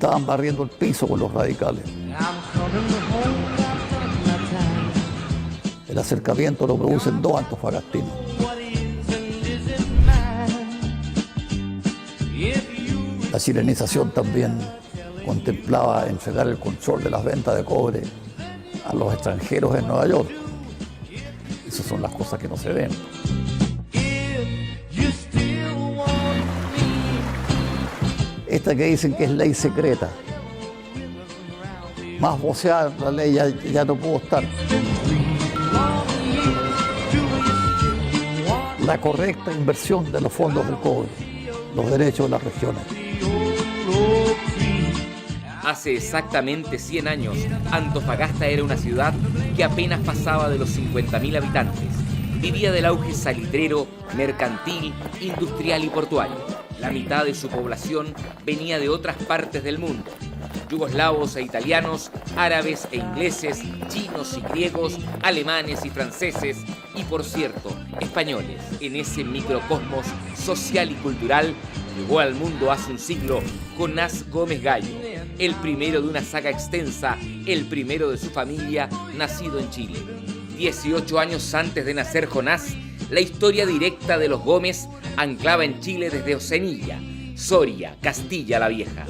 estaban barriendo el piso con los radicales. El acercamiento lo producen dos antofagastinos. La chilenización también contemplaba entregar el control de las ventas de cobre a los extranjeros en Nueva York. Esas son las cosas que no se ven. Esta que dicen que es ley secreta, más voceada la ley ya no pudo estar. La correcta inversión de los fondos del cobre, los derechos de las regiones. Hace exactamente 100 años, Antofagasta era una ciudad que apenas pasaba de los 50.000 habitantes. Vivía del auge salitrero, mercantil, industrial y portuario. La mitad de su población venía de otras partes del mundo. Yugoslavos e italianos, árabes e ingleses, chinos y griegos, alemanes y franceses y, por cierto, españoles. En ese microcosmos social y cultural llegó al mundo hace un siglo Jonás Gómez Gallo, el primero de una saga extensa, el primero de su familia nacido en Chile. 18 años antes de nacer Jonás, la historia directa de los Gómez anclaba en Chile desde Ocenilla, Soria, Castilla la Vieja.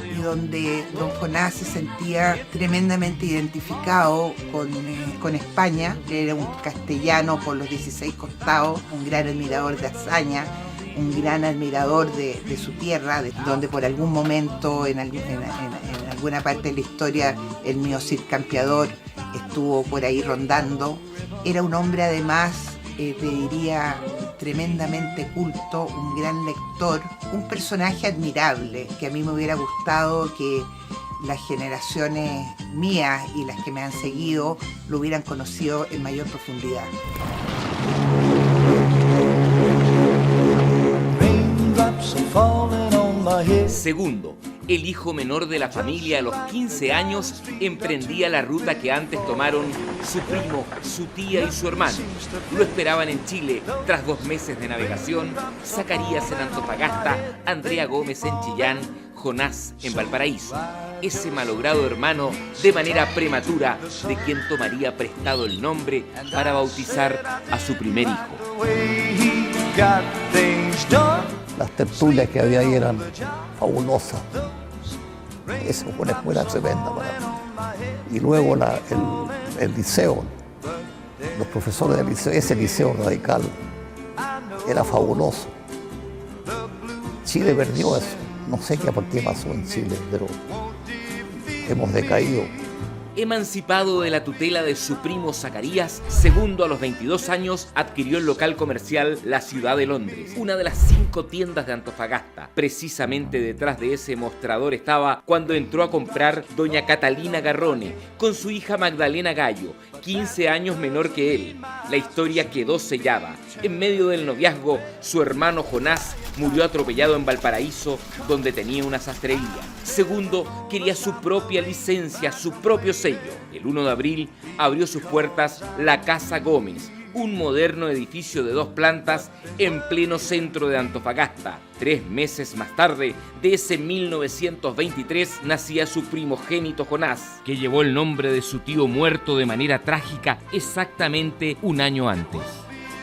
Y donde don Jonás se sentía tremendamente identificado con España. Era un castellano por los 16 costados, un gran admirador de hazaña, un gran admirador de su tierra, donde por algún momento, en alguna parte de la historia, el mío Cid Campeador estuvo por ahí rondando. Era un hombre además, te diría, tremendamente culto, un gran lector, un personaje admirable, que a mí me hubiera gustado que las generaciones mías y las que me han seguido lo hubieran conocido en mayor profundidad. Segundo, el hijo menor de la familia a los 15 años emprendía la ruta que antes tomaron su primo, su tía y su hermano. Lo esperaban en Chile tras 2 meses de navegación, Zacarías en Antofagasta, Andrea Gómez en Chillán, Jonás en Valparaíso. Ese malogrado hermano, de manera prematura, de quien tomaría prestado el nombre para bautizar a su primer hijo. Las tertulias que había ahí eran fabulosas. Esa fue una escuela tremenda para mí. Y luego el liceo, los profesores del liceo, ese liceo radical, era fabuloso. Chile perdió eso. No sé qué pasó en Chile, pero hemos decaído. Emancipado de la tutela de su primo Zacarías, segundo a los 22 años adquirió el local comercial La Ciudad de Londres, una de las 5 tiendas de Antofagasta. Precisamente detrás de ese mostrador estaba cuando entró a comprar doña Catalina Garrone, con su hija Magdalena Gallo, 15 años menor que él. La historia quedó sellada. En medio del noviazgo, su hermano Jonás murió atropellado en Valparaíso, donde tenía una sastrería. Segundo, quería su propia licencia, su propio sello. El 1 de abril abrió sus puertas la Casa Gómez, un moderno edificio de 2 plantas en pleno centro de Antofagasta. 3 meses más tarde, de ese 1923, nacía su primogénito Jonás, que llevó el nombre de su tío muerto de manera trágica exactamente 1 año antes.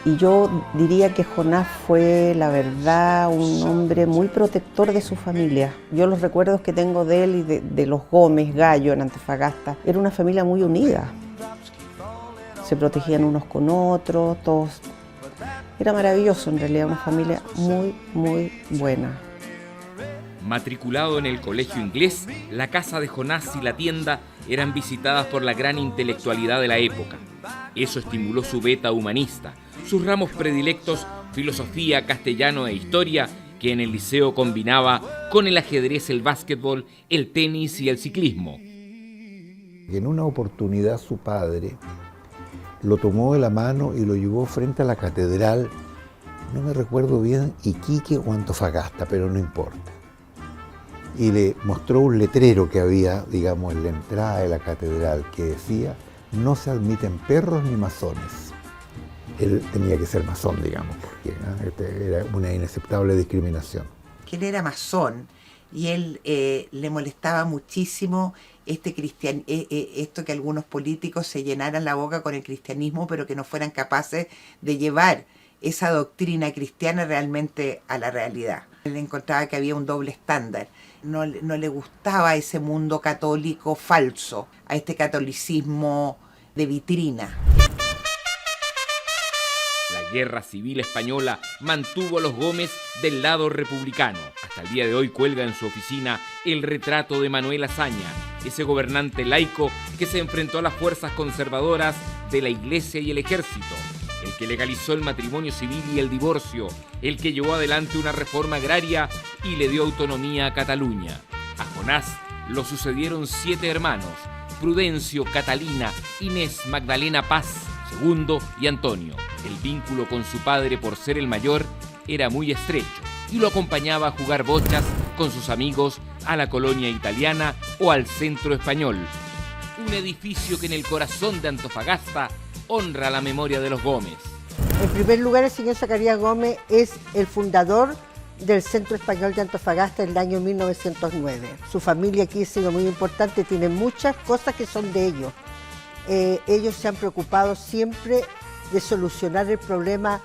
Y yo diría que Jonás fue, la verdad, un hombre muy protector de su familia. Yo los recuerdos que tengo de él y de los Gómez Gallo en Antofagasta, era una familia muy unida. Se protegían unos con otros, todos. Era maravilloso en realidad, una familia muy, muy buena. Matriculado en el colegio inglés, la casa de Jonás y la tienda eran visitadas por la gran intelectualidad de la época. Eso estimuló su beta humanista, sus ramos predilectos, filosofía, castellano e historia, que en el liceo combinaba con el ajedrez, el básquetbol, el tenis y el ciclismo. En una oportunidad su padre lo tomó de la mano y lo llevó frente a la catedral, no me recuerdo bien, Iquique o Antofagasta, pero no importa. Y le mostró un letrero que había, digamos, en la entrada de la catedral que decía: no se admiten perros ni masones. Él tenía que ser masón, digamos, porque era una inaceptable discriminación. que él era masón y él le molestaba muchísimo esto que algunos políticos se llenaran la boca con el cristianismo, pero que no fueran capaces de llevar esa doctrina cristiana realmente a la realidad. Él encontraba que había un doble estándar. No le gustaba ese mundo católico falso, a este catolicismo de vitrina. La Guerra Civil Española mantuvo a los Gómez del lado republicano. Hasta el día de hoy cuelga en su oficina el retrato de Manuel Azaña, ese gobernante laico que se enfrentó a las fuerzas conservadoras de la Iglesia y el Ejército, el que legalizó el matrimonio civil y el divorcio, el que llevó adelante una reforma agraria y le dio autonomía a Cataluña. A Jonás lo sucedieron 7 hermanos: Prudencio, Catalina, Inés, Magdalena Paz, Segundo y Antonio. El vínculo con su padre, por ser el mayor, era muy estrecho y lo acompañaba a jugar bochas con sus amigos a la colonia italiana o al centro español. Un edificio que en el corazón de Antofagasta honra la memoria de los Gómez. En primer lugar, el señor Zacarías Gómez es el fundador del Centro Español de Antofagasta en el año 1909. Su familia aquí ha sido muy importante, tiene muchas cosas que son de ellos. Ellos se han preocupado siempre de solucionar el problema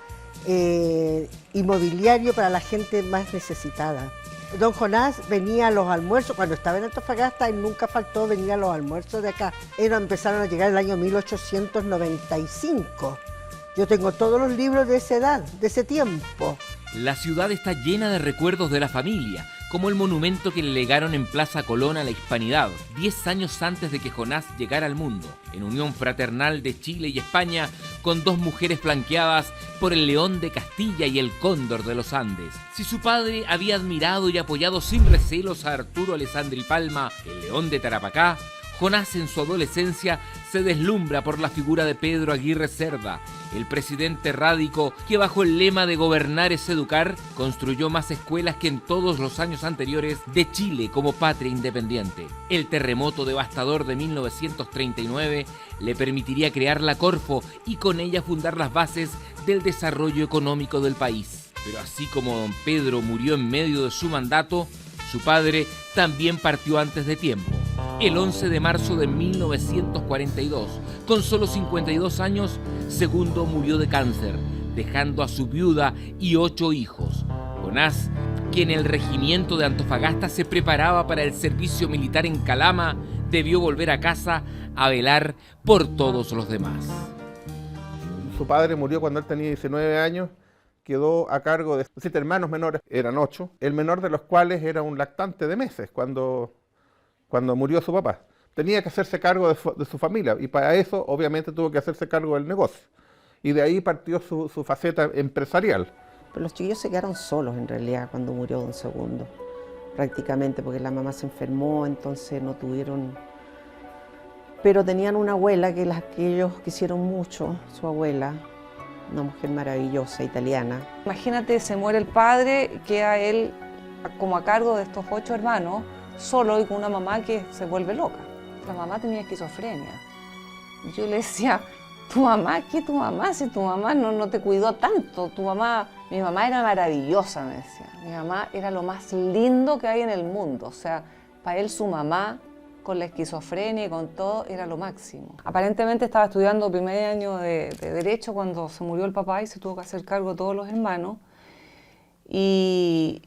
inmobiliario para la gente más necesitada. Don Jonás venía a los almuerzos, cuando estaba en Antofagasta, él nunca faltó venir a los almuerzos de acá. Ellos empezaron a llegar en el año 1895. Yo tengo todos los libros de esa edad, de ese tiempo. La ciudad está llena de recuerdos de la familia, como el monumento que le legaron en Plaza Colón a la Hispanidad, 10 años antes de que Jonás llegara al mundo, en unión fraternal de Chile y España, con 2 mujeres flanqueadas por el león de Castilla y el cóndor de los Andes. Si su padre había admirado y apoyado sin recelos a Arturo Alessandri Palma, el león de Tarapacá, Jonás en su adolescencia se deslumbra por la figura de Pedro Aguirre Cerda, el presidente rádico que bajo el lema de gobernar es educar, construyó más escuelas que en todos los años anteriores de Chile como patria independiente. El terremoto devastador de 1939 le permitiría crear la Corfo y con ella fundar las bases del desarrollo económico del país. Pero así como don Pedro murió en medio de su mandato, su padre también partió antes de tiempo. El 11 de marzo de 1942, con solo 52 años, Segundo murió de cáncer, dejando a su viuda y 8 hijos. Jonás, que en el regimiento de Antofagasta se preparaba para el servicio militar en Calama, debió volver a casa a velar por todos los demás. Su padre murió cuando él tenía 19 años, quedó a cargo de 7 hermanos menores, eran 8, el menor de los cuales era un lactante de meses cuando murió su papá. Tenía que hacerse cargo de su familia y para eso obviamente tuvo que hacerse cargo del negocio. Y de ahí partió su faceta empresarial. Pero los chiquillos se quedaron solos en realidad cuando murió don Segundo, prácticamente, porque la mamá se enfermó, entonces no tuvieron... Pero tenían una abuela que ellos quisieron mucho, su abuela, una mujer maravillosa, italiana. Imagínate, se muere el padre, queda él como a cargo de estos 8 hermanos, solo y con una mamá que se vuelve loca. La mamá tenía esquizofrenia. Yo le decía, ¿tu mamá? ¿Qué tu mamá? Si tu mamá no te cuidó tanto. Mi mamá era maravillosa, me decía. Mi mamá era lo más lindo que hay en el mundo. O sea, para él su mamá, con la esquizofrenia y con todo, era lo máximo. Aparentemente estaba estudiando primer año de Derecho cuando se murió el papá y se tuvo que hacer cargo de todos los hermanos. Y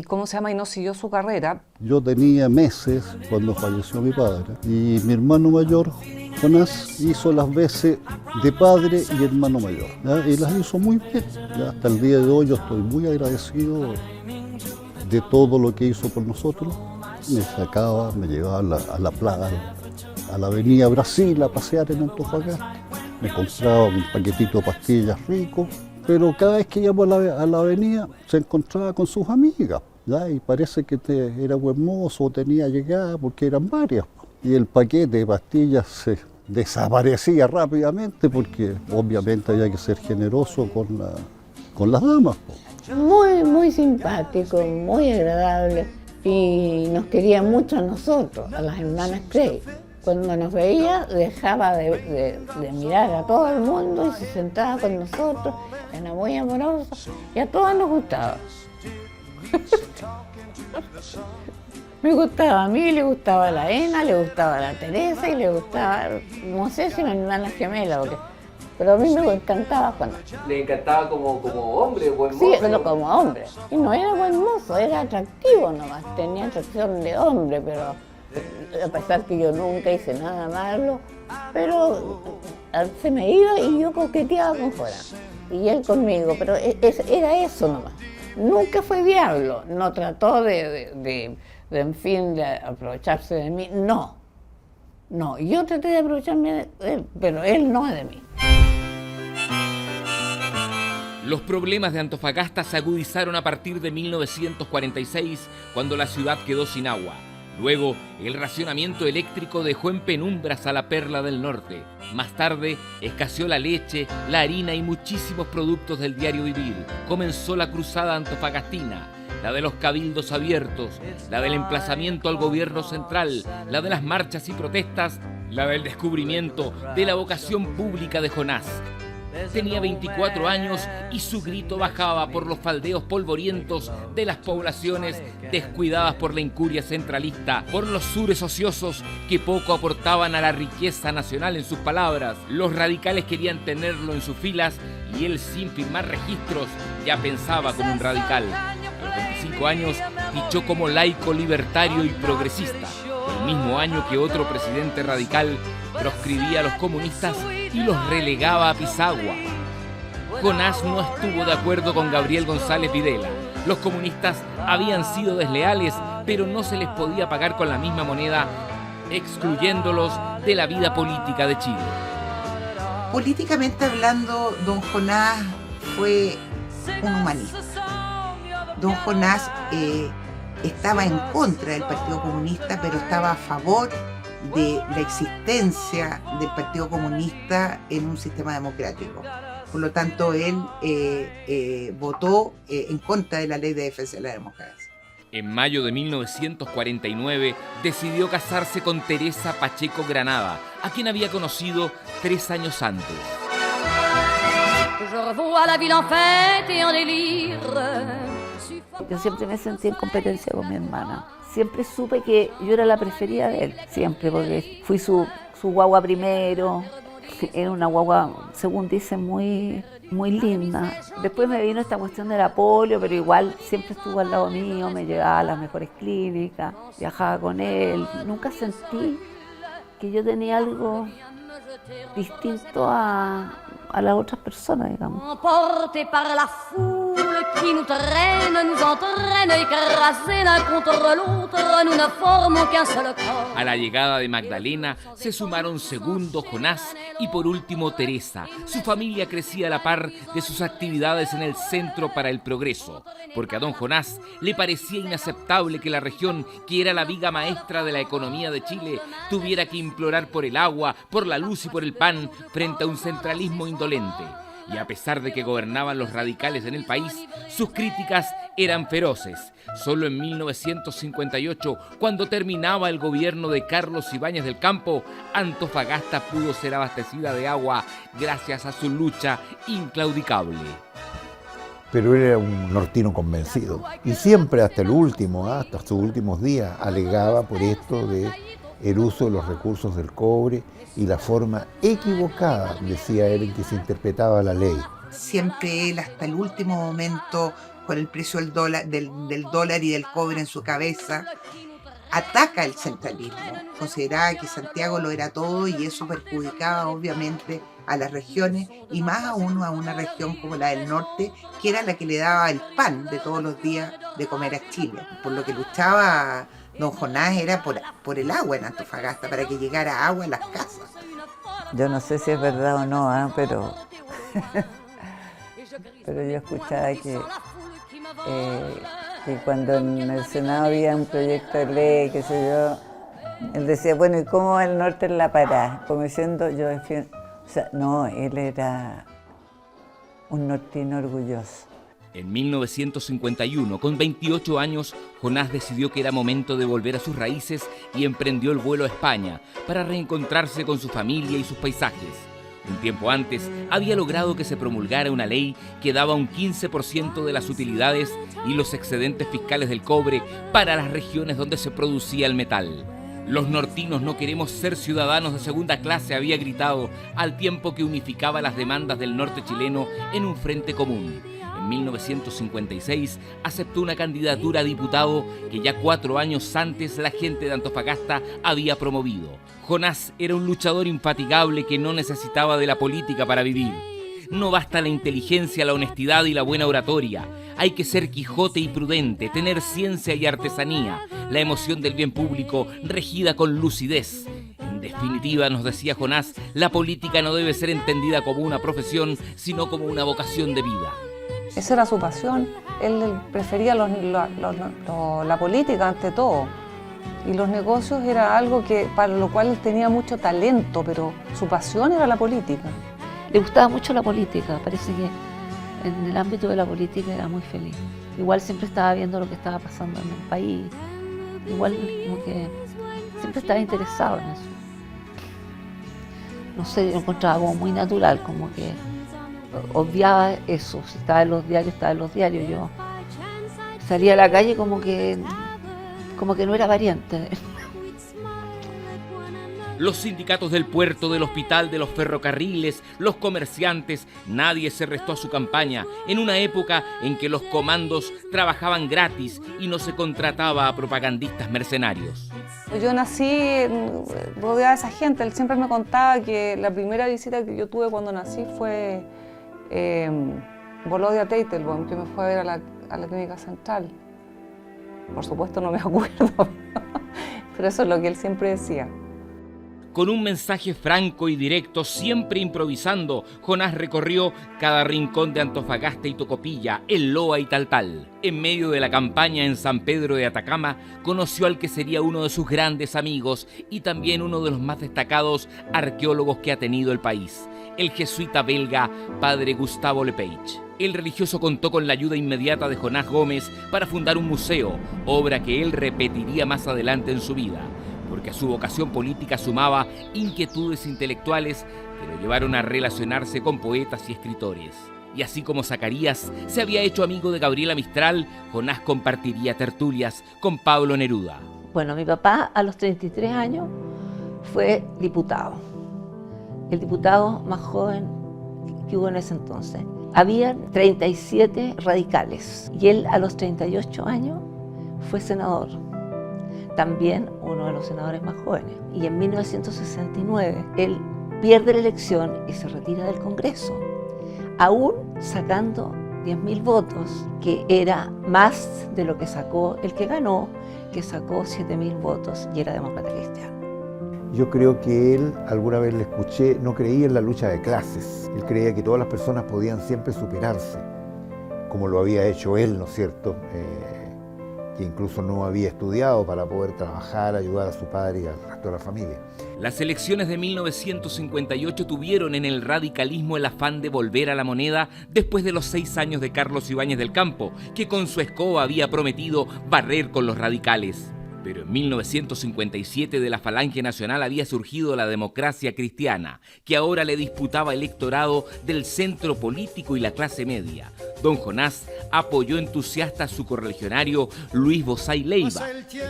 ¿cómo se llama? Y no siguió su carrera. Yo tenía meses cuando falleció mi padre y mi hermano mayor, Jonás, hizo las veces de padre y hermano mayor, ¿ya? Y las hizo muy bien, ¿ya? Hasta el día de hoy yo estoy muy agradecido de todo lo que hizo por nosotros. Me sacaba, me llevaba a la plaza, a la avenida Brasil a pasear en Antofagasta. Me compraba un paquetito de pastillas rico. Pero cada vez que íbamos a la avenida se encontraba con sus amigas, ¿ya? Y parece que era buen mozo o tenía llegada porque eran varias. Y el paquete de pastillas se desaparecía rápidamente porque obviamente había que ser generoso con las damas. Muy, muy simpático, muy agradable y nos quería mucho a nosotros, a las hermanas Crey. Cuando nos veía dejaba de mirar a todo el mundo y se sentaba con nosotros, era muy amoroso y a todas nos gustaba. Me gustaba a mí, le gustaba a la Ena, le gustaba a la Teresa y le gustaba, no sé si mi hermana gemela, pero a mí me encantaba Jonás. ¿Le encantaba como hombre, buen mozo? Sí, pero como hombre. Y no era buen mozo, era atractivo nomás, tenía atracción de hombre, pero a pesar que yo nunca hice nada malo, pero se me iba y yo coqueteaba con Jonás. Y él conmigo, pero era eso nomás. Nunca fue diablo, no trató de aprovecharse de mí, no. No, yo traté de aprovecharme de él, pero él no de mí. Los problemas de Antofagasta se agudizaron a partir de 1946, cuando la ciudad quedó sin agua. Luego, el racionamiento eléctrico dejó en penumbras a la Perla del Norte. Más tarde, escaseó la leche, la harina y muchísimos productos del diario vivir. Comenzó la cruzada antofagastina, la de los cabildos abiertos, la del emplazamiento al gobierno central, la de las marchas y protestas, la del descubrimiento de la vocación pública de Jonás. Tenía 24 años y su grito bajaba por los faldeos polvorientos de las poblaciones descuidadas por la incuria centralista, por los sures ociosos que poco aportaban a la riqueza nacional en sus palabras. Los radicales querían tenerlo en sus filas y él, sin firmar registros, ya pensaba como un radical. A los 25 años fichó como laico libertario y progresista, el mismo año que otro presidente radical proscribía a los comunistas y los relegaba a Pisagua. Jonás no estuvo de acuerdo con Gabriel González Videla. Los comunistas habían sido desleales, pero no se les podía pagar con la misma moneda, excluyéndolos de la vida política de Chile. Políticamente hablando, don Jonás fue un humanista. Don Jonás estaba en contra del Partido Comunista, pero estaba a favor de la existencia del Partido Comunista en un sistema democrático. Por lo tanto, él votó en contra de la Ley de Defensa de la Democracia. En mayo de 1949 decidió casarse con Teresa Pacheco Granada, a quien había conocido 3 años antes. Yo siempre me sentí en competencia con mi hermana. Siempre supe que yo era la preferida de él, siempre, porque fui su guagua primero. Era una guagua, según dicen, muy linda. Después me vino esta cuestión de la polio, pero igual siempre estuvo al lado mío, me llevaba a las mejores clínicas, viajaba con él. Nunca sentí que yo tenía algo distinto a las otras personas, digamos. A la llegada de Magdalena se sumaron segundo Jonás y por último Teresa. Su familia crecía a la par de sus actividades en el Centro para el Progreso, porque a don Jonás le parecía inaceptable que la región, que era la viga maestra de la economía de Chile, tuviera que implorar por el agua, por la luz y por el pan frente a un centralismo indolente. Y a pesar de que gobernaban los radicales en el país, sus críticas eran feroces. Solo en 1958, cuando terminaba el gobierno de Carlos Ibáñez del Campo, Antofagasta pudo ser abastecida de agua gracias a su lucha inclaudicable. Pero él era un nortino convencido y siempre hasta el último, hasta sus últimos días, alegaba por esto de el uso de los recursos del cobre y la forma equivocada, decía él, en que se interpretaba la ley. Siempre él, hasta el último momento, con el precio del dólar y del cobre en su cabeza, ataca el centralismo. Consideraba que Santiago lo era todo y eso perjudicaba obviamente a las regiones y más aún a una región como la del norte, que era la que le daba el pan de todos los días de comer a Chile. Por lo que luchaba don Jonás era por el agua en Antofagasta, para que llegara agua a las casas. Yo no sé si es verdad o no, pero yo escuchaba que cuando en el Senado había un proyecto de ley, qué sé yo, él decía, bueno, ¿y cómo va el norte en la parada? Como diciendo, yo defiendo. O sea, no, él era un nortino orgulloso. En 1951, con 28 años, Jonás decidió que era momento de volver a sus raíces y emprendió el vuelo a España para reencontrarse con su familia y sus paisajes. Un tiempo antes, había logrado que se promulgara una ley que daba un 15% de las utilidades y los excedentes fiscales del cobre para las regiones donde se producía el metal. Los nortinos no queremos ser ciudadanos de segunda clase, había gritado, al tiempo que unificaba las demandas del norte chileno en un frente común. En 1956 aceptó una candidatura a diputado que ya 4 años antes la gente de Antofagasta había promovido. Jonás era un luchador infatigable que no necesitaba de la política para vivir. No basta la inteligencia, la honestidad y la buena oratoria. Hay que ser Quijote y prudente, tener ciencia y artesanía, la emoción del bien público regida con lucidez. En definitiva, nos decía Jonás, la política no debe ser entendida como una profesión, sino como una vocación de vida. Esa era su pasión. Él prefería la política ante todo. Y los negocios era algo para lo cual él tenía mucho talento, pero su pasión era la política. Le gustaba mucho la política, parece que en el ámbito de la política era muy feliz. Igual siempre estaba viendo lo que estaba pasando en el país, igual como que siempre estaba interesado en eso. No sé, yo encontraba como muy natural, como que obviaba eso. Si estaba en los diarios, estaba en los diarios. Yo salía a la calle como que no era variante. Los sindicatos del puerto, del hospital, de los ferrocarriles, los comerciantes, nadie se restó a su campaña en una época en que los comandos trabajaban gratis y no se contrataba a propagandistas mercenarios. Yo nací rodeada de esa gente. Él siempre me contaba que la primera visita que yo tuve cuando nací fue Volodya Teitelbaum, que me fue a ver a la clínica central. Por supuesto no me acuerdo, pero eso es lo que él siempre decía. Con un mensaje franco y directo, siempre improvisando, Jonás recorrió cada rincón de Antofagasta y Tocopilla, El Loa y Taltal. En medio de la campaña en San Pedro de Atacama, conoció al que sería uno de sus grandes amigos y también uno de los más destacados arqueólogos que ha tenido el país, el jesuita belga padre Gustavo Lepage. El religioso contó con la ayuda inmediata de Jonás Gómez para fundar un museo, obra que él repetiría más adelante en su vida, porque a su vocación política sumaba inquietudes intelectuales que lo llevaron a relacionarse con poetas y escritores. Y así como Zacarías se había hecho amigo de Gabriela Mistral, Jonás compartiría tertulias con Pablo Neruda. Bueno, mi papá a los 33 años fue diputado, el diputado más joven que hubo en ese entonces. Habían 37 radicales y él a los 38 años fue senador. También uno de los senadores más jóvenes. Y en 1969 él pierde la elección y se retira del Congreso, aún sacando 10.000 votos, que era más de lo que sacó el que ganó, que sacó 7.000 votos y era demócrata cristiano. Yo creo que él, alguna vez le escuché, no creía en la lucha de clases. Él creía que todas las personas podían siempre superarse, como lo había hecho él, ¿no es cierto? Que incluso no había estudiado para poder trabajar, ayudar a su padre y al resto de la familia. Las elecciones de 1958 tuvieron en el radicalismo el afán de volver a la moneda después de los 6 años de Carlos Ibáñez del Campo, que con su escoba había prometido barrer con los radicales. Pero en 1957 de la Falange Nacional había surgido la Democracia Cristiana, que ahora le disputaba electorado del centro político y la clase media. Don Jonás apoyó entusiasta a su correligionario Luis Bozay Leiva.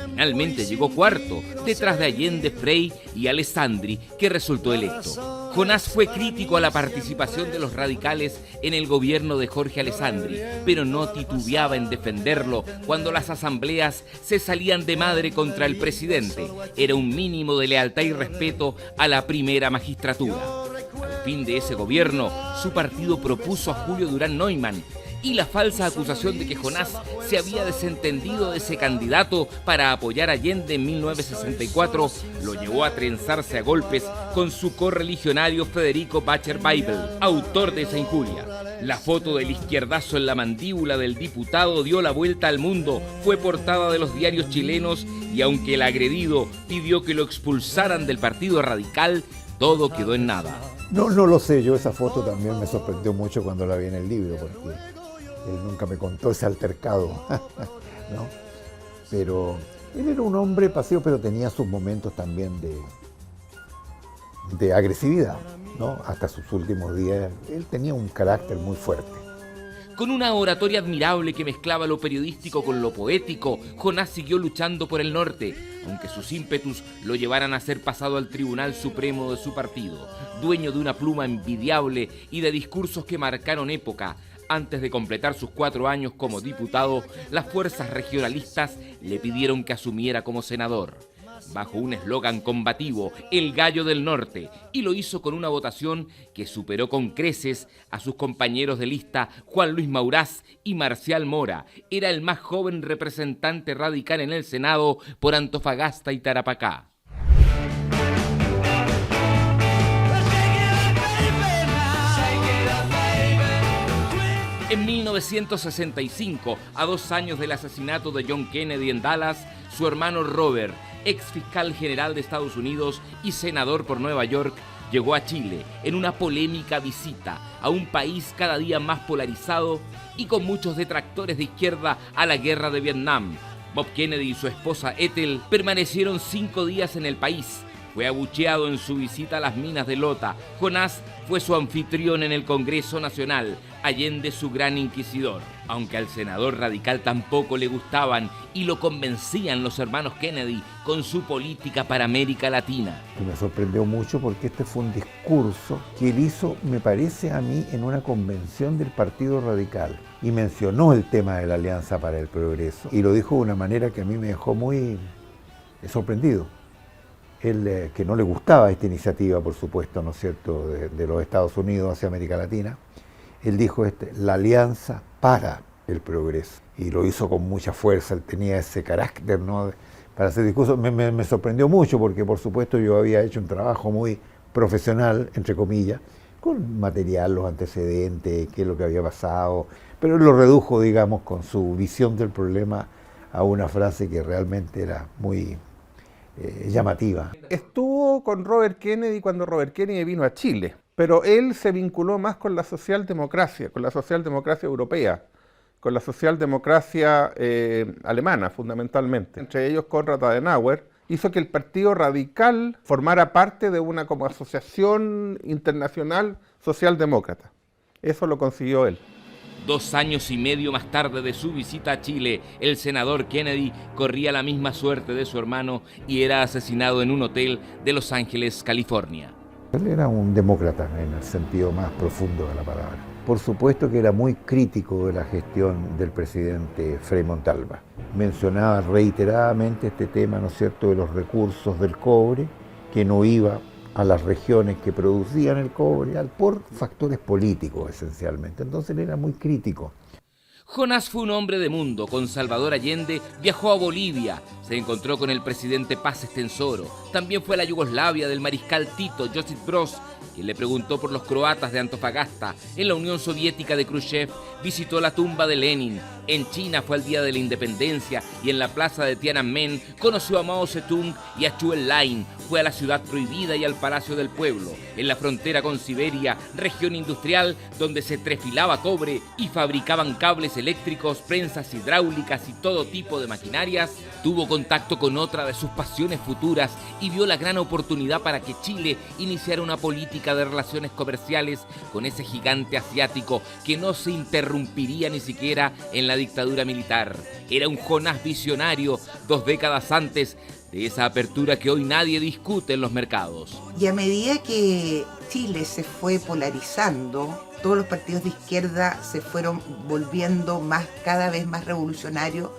Finalmente llegó cuarto, detrás de Allende, Frei y Alessandri, que resultó electo. Jonás fue crítico a la participación de los radicales en el gobierno de Jorge Alessandri, pero no titubeaba en defenderlo cuando las asambleas se salían de madre contra el presidente. Era un mínimo de lealtad y respeto a la primera magistratura. Al fin de ese gobierno, su partido propuso a Julio Durán Neumann, y la falsa acusación de que Jonás se había desentendido de ese candidato para apoyar a Allende en 1964 lo llevó a trenzarse a golpes con su correligionario Federico Bacher-Weibel, autor de esa injuria. La foto del izquierdazo en la mandíbula del diputado dio la vuelta al mundo, fue portada de los diarios chilenos y aunque el agredido pidió que lo expulsaran del Partido Radical, todo quedó en nada. No lo sé, yo esa foto también me sorprendió mucho cuando la vi en el libro, porque él nunca me contó ese altercado, ¿no? Pero él era un hombre pasivo, pero tenía sus momentos también de agresividad. ¿no? Hasta sus últimos días. Él tenía un carácter muy fuerte. Con una oratoria admirable que mezclaba lo periodístico con lo poético, Jonás siguió luchando por el norte, aunque sus ímpetus lo llevaran a ser pasado al Tribunal Supremo de su partido, dueño de una pluma envidiable y de discursos que marcaron época. Antes de completar sus 4 años como diputado, las fuerzas regionalistas le pidieron que asumiera como senador, bajo un eslogan combativo, el Gallo del Norte, y lo hizo con una votación que superó con creces a sus compañeros de lista Juan Luis Maurás y Marcial Mora. Era el más joven representante radical en el Senado por Antofagasta y Tarapacá. En 1965, a 2 años del asesinato de John Kennedy en Dallas, su hermano Robert, ex fiscal general de Estados Unidos y senador por Nueva York, llegó a Chile en una polémica visita a un país cada día más polarizado y con muchos detractores de izquierda a la guerra de Vietnam. Bob Kennedy y su esposa Ethel permanecieron 5 días en el país. Fue abucheado en su visita a las minas de Lota. Jonás fue su anfitrión en el Congreso Nacional, allende su gran inquisidor. Aunque al senador radical tampoco le gustaban y lo convencían los hermanos Kennedy con su política para América Latina. Y me sorprendió mucho porque este fue un discurso que él hizo, me parece a mí, en una convención del Partido Radical. Y mencionó el tema de la Alianza para el Progreso. Y lo dijo de una manera que a mí me dejó muy sorprendido. Él, que no le gustaba esta iniciativa, por supuesto, ¿no es cierto?, de los Estados Unidos hacia América Latina, él dijo la alianza para el progreso. Y lo hizo con mucha fuerza, él tenía ese carácter, ¿no?, para hacer discursos. Me sorprendió mucho porque, por supuesto, yo había hecho un trabajo muy profesional, entre comillas, con material, los antecedentes, qué es lo que había pasado, pero él lo redujo, digamos, con su visión del problema a una frase que realmente era muy llamativa. Estuvo con Robert Kennedy cuando Robert Kennedy vino a Chile, pero él se vinculó más con la socialdemocracia europea, con la socialdemocracia alemana fundamentalmente. Entre ellos Konrad Adenauer hizo que el Partido Radical formara parte de una como asociación internacional socialdemócrata. Eso lo consiguió él. 2 años y medio más tarde de su visita a Chile, el senador Kennedy corría la misma suerte de su hermano y era asesinado en un hotel de Los Ángeles, California. Él era un demócrata en el sentido más profundo de la palabra. Por supuesto que era muy crítico de la gestión del presidente Frei Montalva. Mencionaba reiteradamente este tema, ¿no es cierto?, de los recursos del cobre, que no iba a las regiones que producían el cobre, por factores políticos esencialmente. Entonces él era muy crítico. Jonás fue un hombre de mundo. Con Salvador Allende viajó a Bolivia, se encontró con el presidente Paz Estenssoro. También fue a la Yugoslavia del mariscal Tito, Josip Broz, quien le preguntó por los croatas de Antofagasta. En la Unión Soviética de Khrushchev visitó la tumba de Lenin. En China fue al Día de la Independencia y en la plaza de Tiananmen conoció a Mao Zedong y a Zhou Enlai. Fue a la Ciudad Prohibida y al Palacio del Pueblo. En la frontera con Siberia, región industrial donde se trefilaba cobre y fabricaban cables eléctricos, prensas hidráulicas y todo tipo de maquinarias, tuvo contacto con otra de sus pasiones futuras y vio la gran oportunidad para que Chile iniciara una política de relaciones comerciales con ese gigante asiático que no se interrumpiría ni siquiera en la dictadura militar. Era un Jonás visionario 2 décadas antes de esa apertura que hoy nadie discute en los mercados. Y a medida que Chile se fue polarizando, todos los partidos de izquierda se fueron volviendo cada vez más revolucionarios.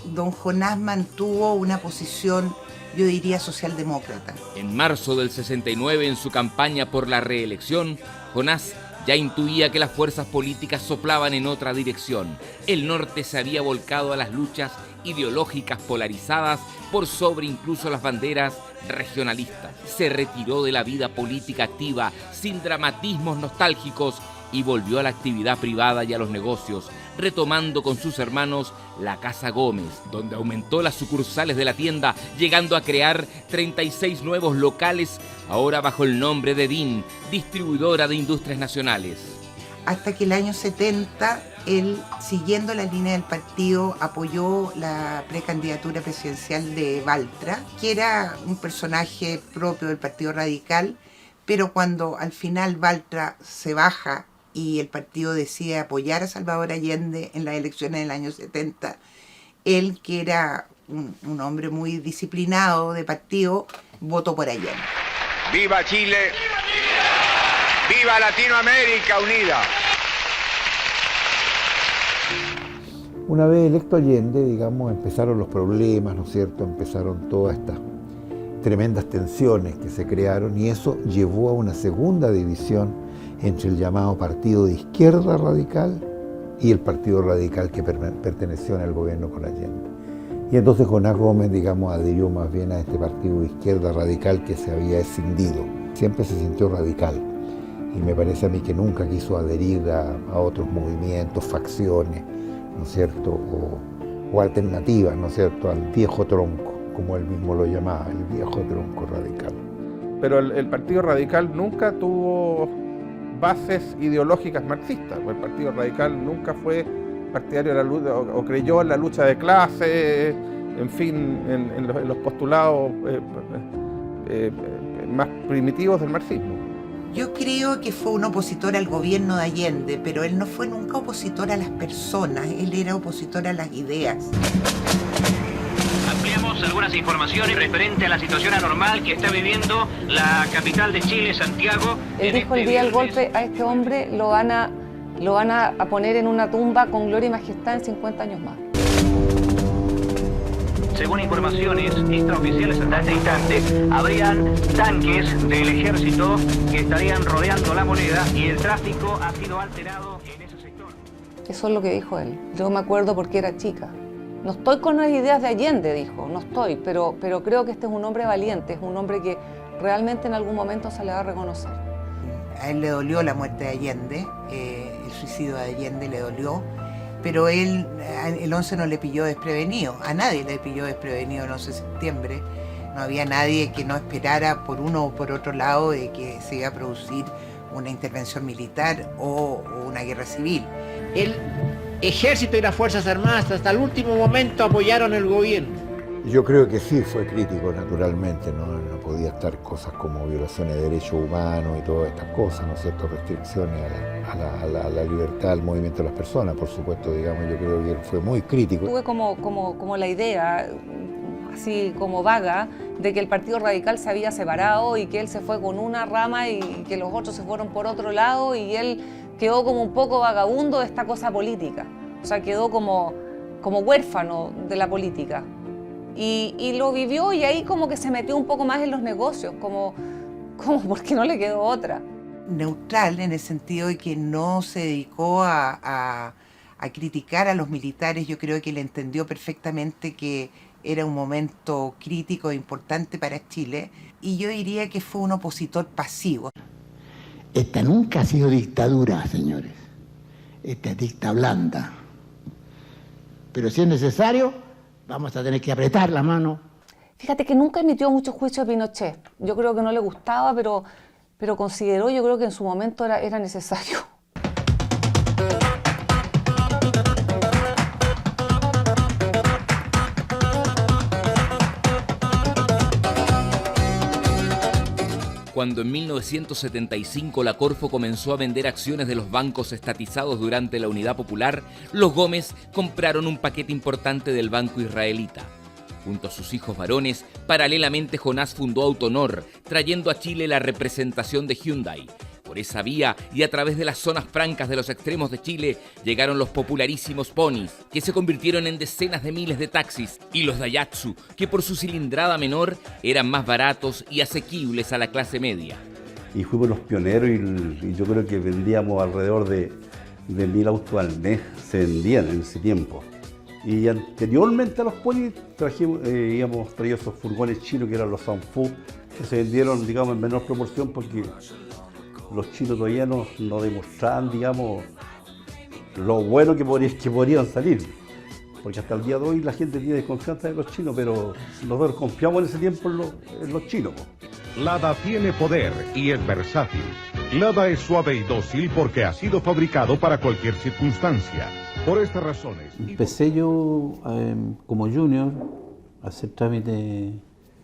Don Jonás mantuvo una posición, yo diría, socialdemócrata. En marzo del 69, en su campaña por la reelección, Jonás ya intuía que las fuerzas políticas soplaban en otra dirección. El norte se había volcado a las luchas ideológicas polarizadas por sobre incluso las banderas regionalistas. Se retiró de la vida política activa sin dramatismos nostálgicos y volvió a la actividad privada y a los negocios, retomando con sus hermanos la Casa Gómez, donde aumentó las sucursales de la tienda, llegando a crear 36 nuevos locales, ahora bajo el nombre de DIN, Distribuidora de Industrias Nacionales. Hasta que el año 70, él, siguiendo la línea del partido, apoyó la precandidatura presidencial de Baltra, que era un personaje propio del Partido Radical, pero cuando al final Baltra se baja y el partido decide apoyar a Salvador Allende en las elecciones del año 70, él, que era un hombre muy disciplinado de partido, votó por Allende. ¡Viva Chile! ¡Viva Latinoamérica unida! Una vez electo Allende, digamos, empezaron los problemas, ¿no es cierto? Empezaron todas estas tremendas tensiones que se crearon y eso llevó a una segunda división entre el llamado Partido de Izquierda Radical y el Partido Radical que perteneció al gobierno con Allende. Y entonces Jonás Gómez, digamos, adhirió más bien a este Partido de Izquierda Radical que se había escindido. Siempre se sintió radical y me parece a mí que nunca quiso adherir a otros movimientos, facciones, ¿no es cierto? O alternativas, ¿no es cierto?, al viejo tronco, como él mismo lo llamaba, el viejo tronco radical. Pero el Partido Radical nunca tuvo bases ideológicas marxistas. El Partido Radical nunca fue partidario de la lucha o creyó en la lucha de clases, en fin, en los postulados más primitivos del marxismo. Yo creo que fue un opositor al gobierno de Allende, pero él no fue nunca opositor a las personas, él era opositor a las ideas. Ampliamos algunas informaciones referente a la situación anormal que está viviendo la capital de Chile, Santiago. Él dijo el día del golpe, a este hombre lo van a poner en una tumba con gloria y majestad en 50 años más. Según informaciones extraoficiales hasta este instante, habrían tanques del ejército que estarían rodeando la moneda y el tráfico ha sido alterado en ese sector. Eso es lo que dijo él. Yo me acuerdo porque era chica. No estoy con las ideas de Allende, dijo, no estoy, pero creo que este es un hombre valiente, es un hombre que realmente en algún momento se le va a reconocer. A él le dolió la muerte de Allende, el suicidio de Allende le dolió, pero él, el 11 no le pilló desprevenido, a nadie le pilló desprevenido el 11 de septiembre. No había nadie que no esperara por uno o por otro lado de que se iba a producir una intervención militar o una guerra civil. El ejército y las Fuerzas Armadas hasta el último momento apoyaron el gobierno. Yo creo que sí, fue crítico naturalmente, no podía estar cosas como violaciones de derechos humanos y todas estas cosas, ¿no es cierto?, restricciones a la libertad, al movimiento de las personas, por supuesto, digamos, yo creo que fue muy crítico. Tuve como la idea, así como vaga, de que el Partido Radical se había separado y que él se fue con una rama y que los otros se fueron por otro lado y él quedó como un poco vagabundo de esta cosa política, o sea, quedó como huérfano de la política. Y lo vivió y ahí como que se metió un poco más en los negocios, como porque no le quedó otra. Neutral en el sentido de que no se dedicó a criticar a los militares. Yo creo que él entendió perfectamente que era un momento crítico e importante para Chile y yo diría que fue un opositor pasivo. Esta nunca ha sido dictadura, señores. Esta es dicta blanda. Pero si es necesario, vamos a tener que apretar la mano. Fíjate que nunca emitió mucho juicio a Pinochet. Yo creo que no le gustaba, pero consideró, yo creo que en su momento era necesario. Cuando en 1975 la Corfo comenzó a vender acciones de los bancos estatizados durante la Unidad Popular, los Gómez compraron un paquete importante del banco israelita. Junto a sus hijos varones, paralelamente Jonás fundó Autonor, trayendo a Chile la representación de Hyundai. Por esa vía y a través de las zonas francas de los extremos de Chile llegaron los popularísimos ponis, que se convirtieron en decenas de miles de taxis, y los Daihatsu, que por su cilindrada menor eran más baratos y asequibles a la clase media. Y fuimos los pioneros y yo creo que vendíamos alrededor de 1000 autos al mes, se vendían en ese tiempo. Y anteriormente a los ponis íbamos traído esos furgones chinos que eran los Sanfu, que se vendieron, digamos, en menor proporción porque los chinos todavía no demostraban, digamos, lo bueno que podrían salir. Porque hasta el día de hoy la gente tiene desconfianza de los chinos, pero nosotros confiamos en ese tiempo en los chinos. Lada tiene poder y es versátil. Lada es suave y dócil porque ha sido fabricado para cualquier circunstancia. Por estas razones... Empecé yo como junior a hacer trámite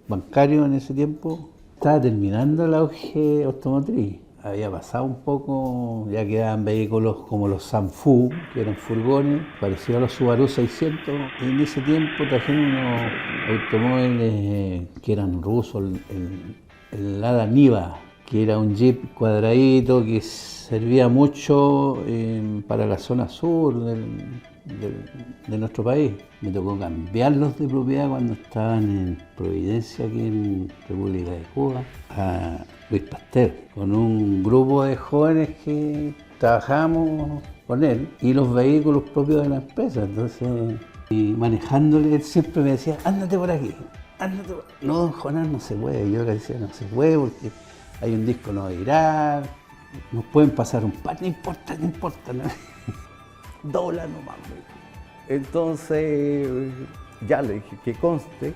bancario en ese tiempo estaba terminando el auge automotriz. Había pasado un poco, ya quedaban vehículos como los Sanfu, que eran furgones, parecidos a los Subaru 600. En ese tiempo trajeron unos automóviles que eran rusos, el Lada Niva, que era un jeep cuadradito que servía mucho para la zona sur de nuestro país. Me tocó cambiarlos de propiedad cuando estaban en Providencia, aquí en República de Cuba, a Luis Pasteur, con un grupo de jóvenes que trabajamos con él y los vehículos propios de la empresa. Entonces, y manejándole, él siempre me decía, ándate por aquí, ándate por aquí. No, don Jonás, no se puede. Yo le decía, no se puede porque hay un disco no viral, nos pueden pasar un par, no importa, no importa. ¿No? Dobla nomás. Entonces ya le dije que conste,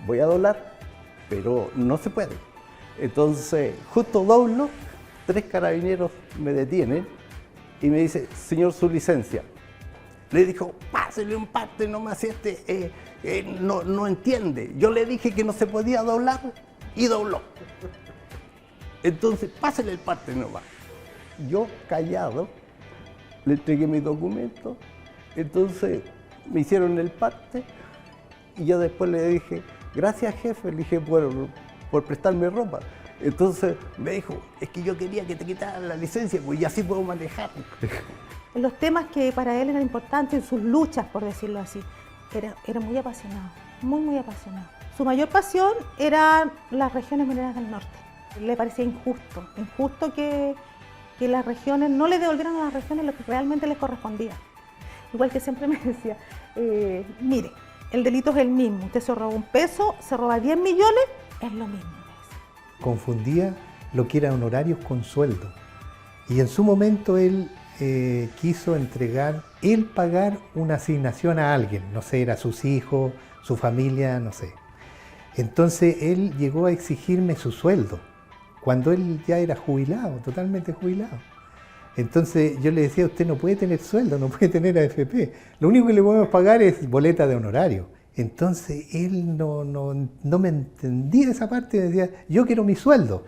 voy a doblar, pero no se puede. Entonces justo doblo, 3 carabineros me detienen y me dice, señor, su licencia. Le dijo, pásele un parte nomás, no entiende. Yo le dije que no se podía doblar y dobló. Entonces pásele el parte nomás. Yo callado, le entregué mis documentos, entonces me hicieron el parte y yo después le dije, gracias jefe, le dije por prestarme ropa. Entonces me dijo, es que yo quería que te quitaran la licencia, pues y así puedo manejar. En los temas que para él eran importantes, en sus luchas, por decirlo así, era muy apasionado, muy apasionado. Su mayor pasión eran las regiones mineras del norte. Le parecía injusto que las regiones no le devolvieran a las regiones lo que realmente les correspondía. Igual que siempre me decía, mire, el delito es el mismo, usted se roba un peso, se roba 10 millones, es lo mismo. Confundía lo que eran honorarios con sueldo. Y en su momento él quiso pagar una asignación a alguien, no sé, era sus hijos, su familia, no sé. Entonces él llegó a exigirme su sueldo, cuando él ya era jubilado, totalmente jubilado. Entonces yo le decía, usted no puede tener sueldo, no puede tener AFP, lo único que le podemos pagar es boleta de honorario. Entonces él no me entendía esa parte y decía, yo quiero mi sueldo,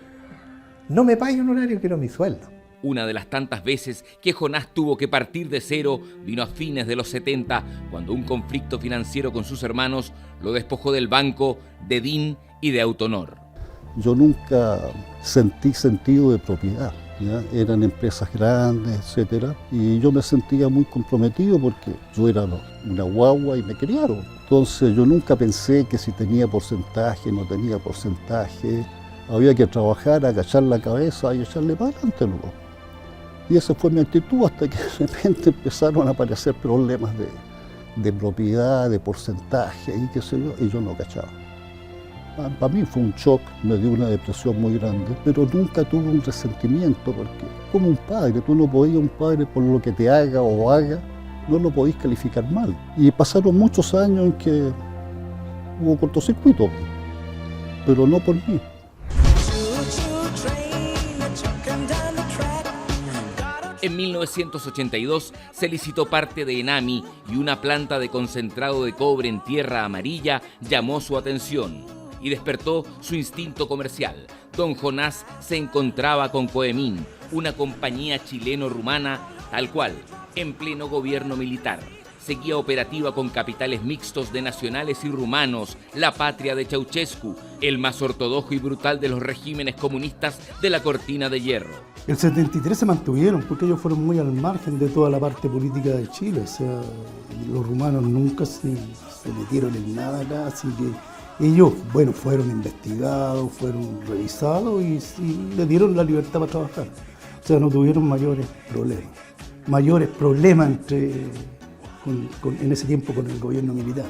no me pague honorario, quiero mi sueldo. Una de las tantas veces que Jonás tuvo que partir de cero vino a fines de los 70, cuando un conflicto financiero con sus hermanos lo despojó del banco, de DIN y de Autonor. Yo nunca sentí sentido de propiedad, ¿ya? Eran empresas grandes, etcétera, y yo me sentía muy comprometido porque yo era una guagua y me criaron. Entonces yo nunca pensé que si tenía porcentaje, no tenía porcentaje, había que trabajar, agachar la cabeza y echarle para adelante luego. Y esa fue mi actitud hasta que de repente empezaron a aparecer problemas de propiedad, de porcentaje y qué sé yo, y yo no cachaba. Para mí fue un shock, me dio una depresión muy grande, pero nunca tuve un resentimiento porque como un padre, tú no podías un padre por lo que te haga o haga, no lo podís calificar mal. Y pasaron muchos años en que hubo cortocircuito, pero no por mí. En 1982 se licitó parte de Enami y una planta de concentrado de cobre en tierra amarilla llamó su atención y despertó su instinto comercial. Don Jonás se encontraba con Coemin, una compañía chileno-rumana tal cual, en pleno gobierno militar. Seguía operativa con capitales mixtos de nacionales y rumanos, la patria de Ceausescu, el más ortodoxo y brutal de los regímenes comunistas de la cortina de hierro. El 73 se mantuvieron porque ellos fueron muy al margen de toda la parte política de Chile, o sea, los rumanos nunca se metieron en nada acá, así que ellos, bueno, fueron investigados, fueron revisados y le dieron la libertad para trabajar. O sea, no tuvieron mayores problemas en ese tiempo con el gobierno militar.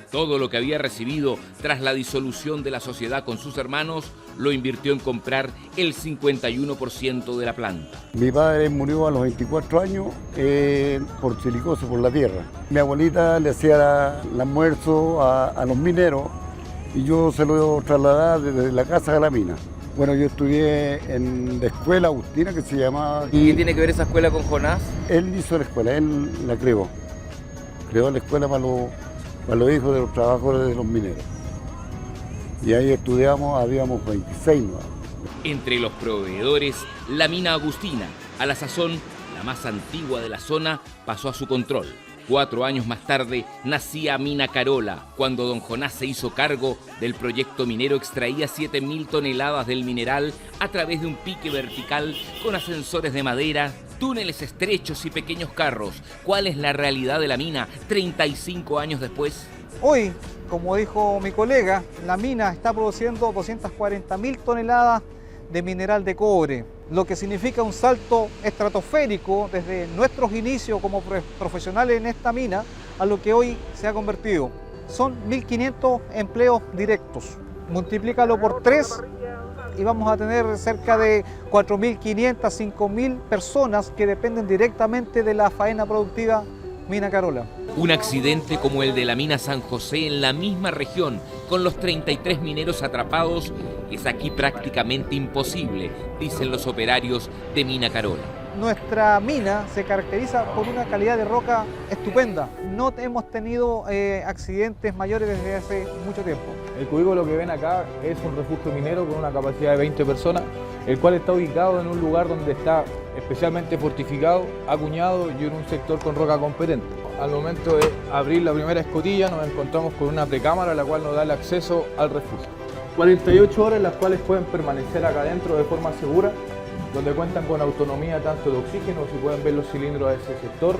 Todo lo que había recibido tras la disolución de la sociedad con sus hermanos lo invirtió en comprar el 51% de la planta. Mi padre murió a los 24 años por silicosis, por la tierra. Mi abuelita le hacía el almuerzo a los mineros y yo se lo trasladaba desde la casa a la mina. Bueno, yo estudié en la escuela agustina que se llamaba... ¿Y qué tiene que ver esa escuela con Jonás? Él hizo la escuela, él la creó. Creó la escuela para los hijos de los trabajadores de los mineros. Y ahí estudiamos, habíamos 26 nuevos. Entre los proveedores, la mina Agustina, a la sazón, la más antigua de la zona, pasó a su control. 4 años más tarde nacía Mina Carola, cuando don Jonás se hizo cargo del proyecto minero. Extraía 7.000 toneladas del mineral a través de un pique vertical con ascensores de madera, túneles estrechos y pequeños carros. ¿Cuál es la realidad de la mina 35 años después? Hoy, como dijo mi colega, la mina está produciendo 240.000 toneladas de mineral de cobre, lo que significa un salto estratosférico desde nuestros inicios como profesionales en esta mina a lo que hoy se ha convertido. Son 1.500 empleos directos. Multiplícalo por 3 y vamos a tener cerca de 4.500, 5.000 personas que dependen directamente de la faena productiva Mina Carola. Un accidente como el de la mina San José en la misma región, con los 33 mineros atrapados, es aquí prácticamente imposible, dicen los operarios de Mina Carola. Nuestra mina se caracteriza por una calidad de roca estupenda. No hemos tenido accidentes mayores desde hace mucho tiempo. El cubículo que ven acá es un refugio minero con una capacidad de 20 personas, el cual está ubicado en un lugar donde está especialmente fortificado, acuñado y en un sector con roca competente. Al momento de abrir la primera escotilla nos encontramos con una precámara la cual nos da el acceso al refugio. 48 horas en las cuales pueden permanecer acá adentro de forma segura, donde cuentan con autonomía tanto de oxígeno, si pueden ver los cilindros de ese sector.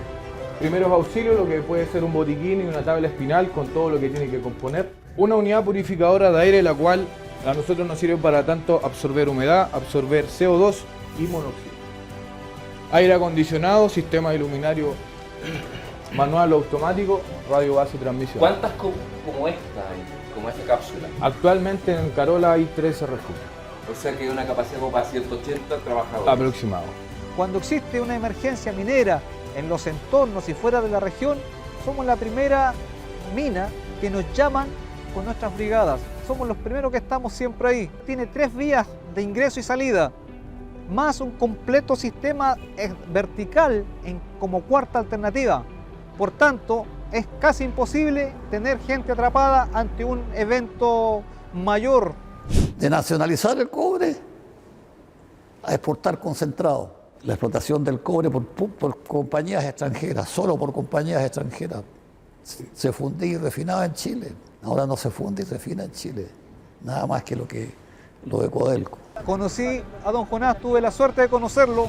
Primeros auxilios, lo que puede ser un botiquín y una tabla espinal con todo lo que tiene que componer. Una unidad purificadora de aire, la cual a nosotros nos sirve para tanto absorber humedad, absorber CO2 y monóxido. Aire acondicionado, sistema iluminario manual o automático, radio base y transmisión. ¿Cuántas como esta cápsula? Actualmente en Carola hay 13 refugios. O sea que hay una capacidad como para 180 trabajadores. Aproximado. Cuando existe una emergencia minera en los entornos y fuera de la región, somos la primera mina que nos llaman con nuestras brigadas. Somos los primeros que estamos siempre ahí. Tiene 3 vías de ingreso y salida, más un completo sistema vertical como cuarta alternativa. Por tanto, es casi imposible tener gente atrapada ante un evento mayor. De nacionalizar el cobre a exportar concentrado. La explotación del cobre por compañías extranjeras, solo por compañías extranjeras. Se fundía y refinaba en Chile. Ahora no se funde y refina en Chile. Nada más que lo de Codelco. Conocí a don Jonás, tuve la suerte de conocerlo,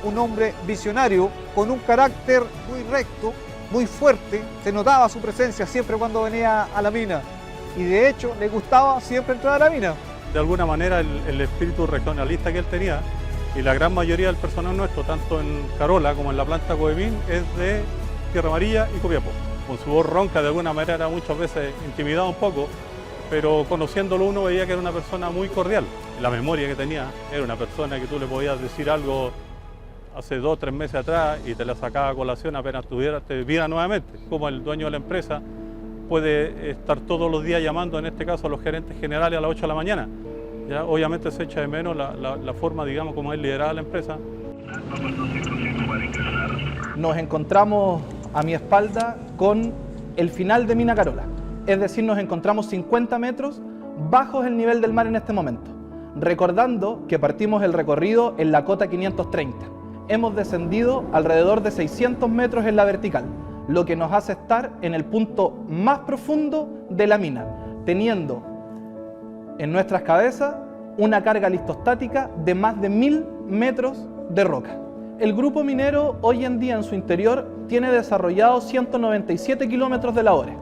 un hombre visionario, con un carácter muy recto, muy fuerte. Se notaba su presencia siempre cuando venía a la mina. Y de hecho, le gustaba siempre entrar a la mina. De alguna manera, el espíritu regionalista que él tenía, y la gran mayoría del personal nuestro, tanto en Carola como en la planta Coemín, es de Tierra Amarilla y Copiapó. Con su voz ronca, de alguna manera, era muchas veces intimidado un poco, pero conociéndolo uno veía que era una persona muy cordial. La memoria que tenía, era una persona que tú le podías decir algo hace 2 o 3 meses atrás y te la sacaba a colación apenas te viera nuevamente. Como el dueño de la empresa puede estar todos los días llamando, en este caso a los gerentes generales a las 8 de la mañana. ¿Ya? Obviamente se echa de menos la forma, digamos, como él lideraba la empresa. Nos encontramos a mi espalda con el final de Mina Carola. Es decir, nos encontramos 50 metros bajos el nivel del mar en este momento. Recordando que partimos el recorrido en la cota 530. Hemos descendido alrededor de 600 metros en la vertical, lo que nos hace estar en el punto más profundo de la mina, teniendo en nuestras cabezas una carga listostática de más de 1000 metros de roca. El grupo minero hoy en día en su interior tiene desarrollado 197 kilómetros de la hora,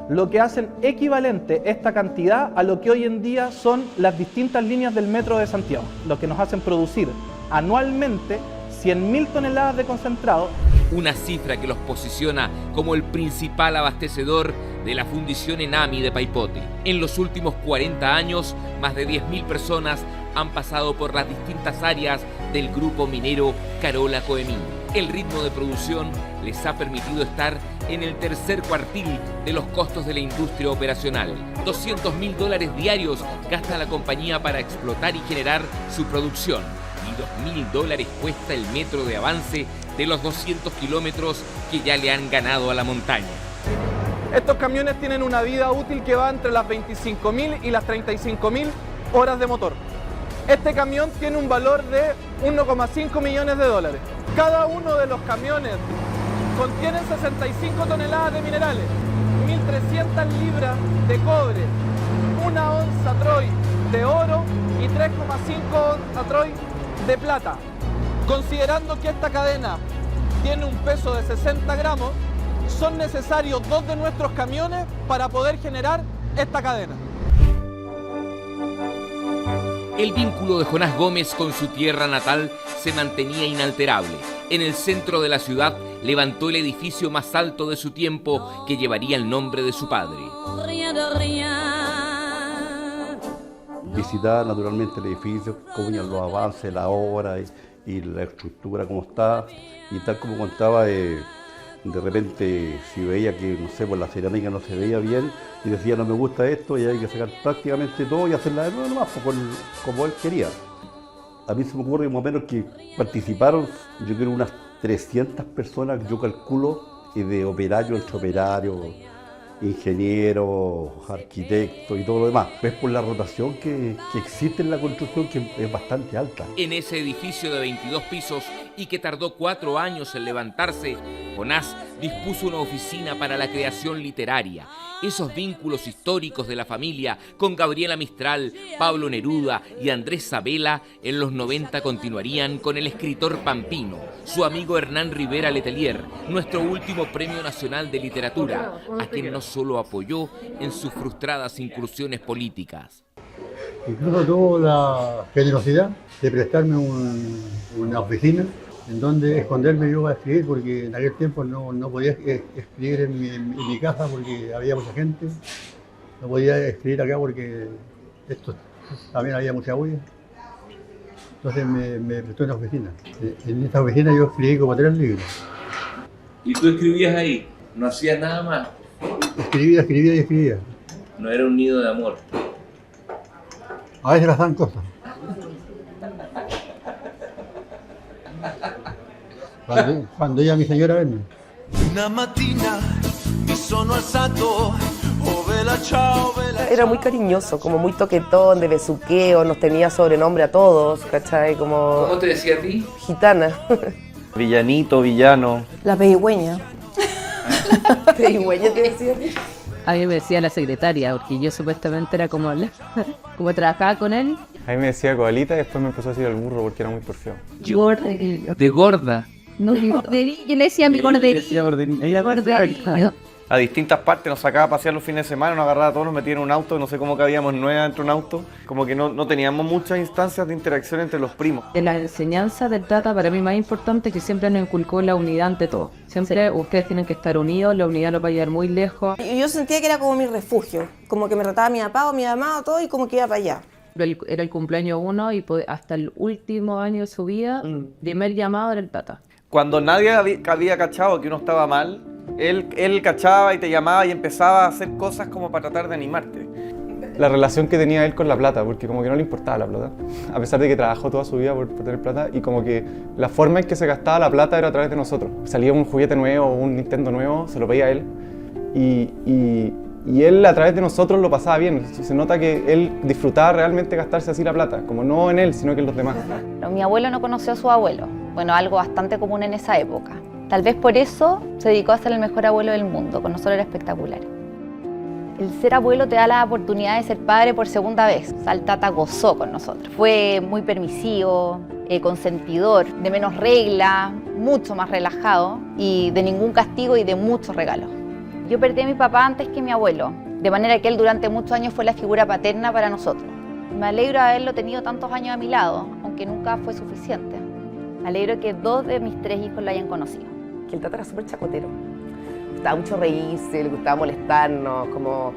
lo que hacen equivalente esta cantidad a lo que hoy en día son las distintas líneas del metro de Santiago, lo que nos hacen producir anualmente 100.000 toneladas de concentrado. Una cifra que los posiciona como el principal abastecedor de la fundición ENAMI de Paipote. En los últimos 40 años, más de 10.000 personas han pasado por las distintas áreas del grupo minero Carola Coemín. El ritmo de producción les ha permitido estar en el tercer cuartil de los costos de la industria operacional. $200.000 diarios gasta la compañía para explotar y generar su producción. Y $2.000 cuesta el metro de avance de los 200 kilómetros que ya le han ganado a la montaña. Estos camiones tienen una vida útil que va entre las 25.000 y las 35.000 horas de motor. Este camión tiene un valor de 1,5 millones de dólares. Cada uno de los camiones contiene 65 toneladas de minerales, 1.300 libras de cobre, 1 onza troy de oro y 3,5 onza troy de plata. Considerando que esta cadena tiene un peso de 60 gramos, son necesarios 2 de nuestros camiones para poder generar esta cadena. El vínculo de Jonás Gómez con su tierra natal se mantenía inalterable. En el centro de la ciudad levantó el edificio más alto de su tiempo que llevaría el nombre de su padre. Visitar naturalmente el edificio, cómo iban los avances, la obra y la estructura como está. Y tal como contaba, de repente si veía que, no sé, pues la cerámica no se veía bien y decía no me gusta esto y hay que sacar prácticamente todo y hacerla de nuevo nomás, como él quería. A mí se me ocurre más o menos que participaron, yo creo, unas 300 personas, yo calculo, de operarios, entre operarios, ingenieros, arquitectos y todo lo demás. Es por la rotación que existe en la construcción, que es bastante alta. En ese edificio de 22 pisos y que tardó 4 años en levantarse, Jonás dispuso una oficina para la creación literaria. Esos vínculos históricos de la familia con Gabriela Mistral, Pablo Neruda y Andrés Sabela en los 90 continuarían con el escritor pampino, su amigo Hernán Rivera Letelier, nuestro último Premio Nacional de Literatura, a quien no solo apoyó en sus frustradas incursiones políticas. Incluso tuvo la generosidad de prestarme una oficina en donde esconderme yo a escribir, porque en aquel tiempo no podía escribir en mi casa porque había mucha gente, no podía escribir acá porque también había mucha bulla. Entonces me prestó una oficina. En esta oficina yo escribí como 3 libros. ¿Y tú escribías ahí? ¿No hacías nada más? Escribía. No era un nido de amor. A veces pasaban cosas. Cuando ella, mi señora, verme. Era muy cariñoso, como muy toquetón, de besuqueo, nos tenía sobrenombre a todos, ¿cachai? Como... ¿Cómo te decía a ti? Gitana. Villanito, villano. La pedigüeña. ¿Pedigüeña te decía a ti? A mí me decía la secretaria, porque yo supuestamente era como trabajaba con él. A mí me decía coalita y después me empezó a decir el burro porque era muy porfiado. De gorda. No, yo le decía mi gorderita. A distintas partes nos sacaba a pasear los fines de semana, nos agarraba a todos, nos metía en un auto, no sé cómo cabíamos 9 dentro de un auto. Como que no teníamos muchas instancias de interacción entre los primos. De la enseñanza del Tata, para mí más importante, que siempre nos inculcó la unidad ante todo. Siempre ustedes tienen que estar unidos, la unidad nos va a llevar muy lejos. Yo sentía que era como mi refugio, como que me trataba mi papá o mi mamá o todo y como que iba para allá. Era el cumpleaños 1 y hasta el último año de su vida, primer llamado era el Tata. Cuando nadie había cachado que uno estaba mal, él cachaba y te llamaba y empezaba a hacer cosas como para tratar de animarte. La relación que tenía él con la plata, porque como que no le importaba la plata, a pesar de que trabajó toda su vida por tener plata, y como que la forma en que se gastaba la plata era a través de nosotros. Salía un juguete nuevo o un Nintendo nuevo, se lo pedía a él, y él a través de nosotros lo pasaba bien. Se nota que él disfrutaba realmente gastarse así la plata, como no en él, sino que en los demás. Mi abuelo no conoció a su abuelo, bueno, algo bastante común en esa época. Tal vez por eso se dedicó a ser el mejor abuelo del mundo, con nosotros era espectacular. El ser abuelo te da la oportunidad de ser padre por segunda vez. O sea, el Tata gozó con nosotros. Fue muy permisivo, consentidor, de menos regla, mucho más relajado y de ningún castigo y de muchos regalos. Yo perdí a mi papá antes que mi abuelo, de manera que él durante muchos años fue la figura paterna para nosotros. Me alegro de haberlo tenido tantos años a mi lado, aunque nunca fue suficiente. Me alegro que 2 de mis 3 hijos lo hayan conocido. Que el Tata era súper chacotero. Le gustaba mucho reírse, le gustaba molestarnos, como...